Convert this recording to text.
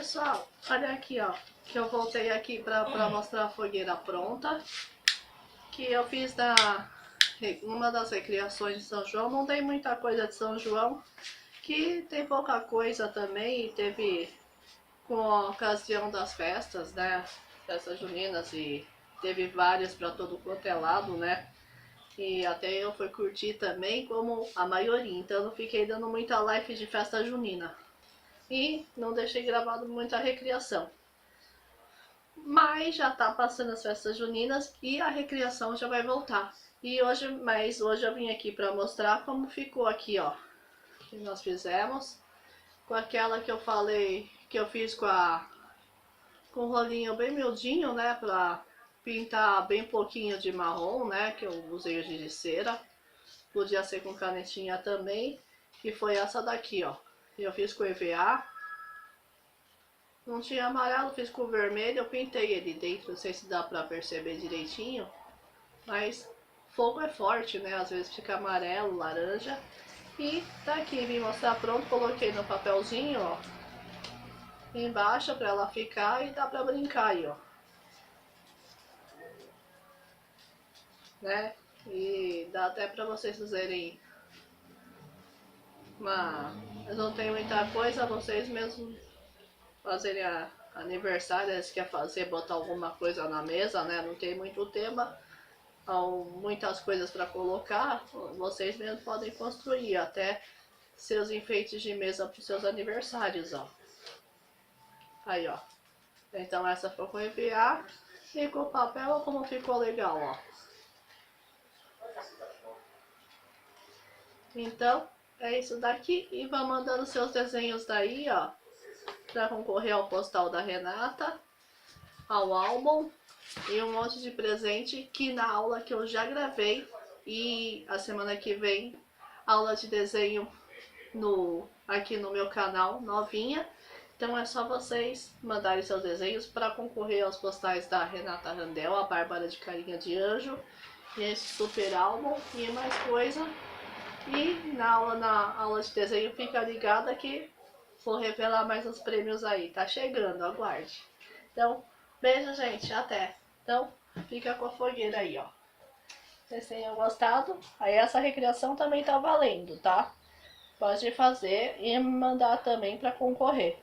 pessoal, olha aqui, ó, que eu voltei aqui pra mostrar a fogueira pronta, que eu fiz uma das recriações de São João. Não tem muita coisa de São João, que tem pouca coisa também, e teve com a ocasião das festas, né, festas juninas, e teve várias pra todo quanto é lado, né, e até eu fui curtir também, como a maioria, então eu não fiquei dando muita live de festa junina. E não deixei gravado muita recriação. Mas já tá passando as festas juninas e a recriação já vai voltar. Mas hoje eu vim aqui para mostrar como ficou aqui, ó. Que nós fizemos com aquela que eu falei que eu fiz com o rolinho bem miudinho, né, para pintar bem pouquinho de marrom, né, que eu usei hoje de cera. Podia ser com canetinha também, que foi essa daqui, ó. Eu fiz com EVA. Não tinha amarelo, fiz com vermelho, eu pintei ele dentro, não sei se dá pra perceber direitinho, mas fogo é forte, né? Às vezes fica amarelo, laranja. E tá aqui, vim mostrar pronto, coloquei no papelzinho, ó, embaixo pra ela ficar, e dá pra brincar aí, ó. Né? E dá até pra vocês fazerem mas não tem muita coisa, vocês mesmos fazerem aniversário, se quer fazer, botar alguma coisa na mesa, né? Não tem muito tema, muitas coisas para colocar, vocês mesmos podem construir até seus enfeites de mesa para os seus aniversários, ó. Aí, ó. Então essa foi com EVA e com papel, como ficou legal, ó. Então, é isso daqui, e vá mandando seus desenhos daí, ó, para concorrer ao postal da Renata, ao álbum e um monte de presente que na aula que eu já gravei, e a semana que vem aula de desenho aqui no meu canal, novinha. Então é só vocês mandarem seus desenhos para concorrer aos postais da Renata Randel, a Bárbara de Carinha de Anjo, e esse super álbum e mais coisa. E na aula de desenho fica ligada que vou revelar mais os prêmios aí, tá chegando, aguarde. Então, beijo, gente, até. Então, fica com a fogueira aí, ó. Vocês tenham gostado. Aí essa recriação também tá valendo, tá? Pode fazer e mandar também para concorrer.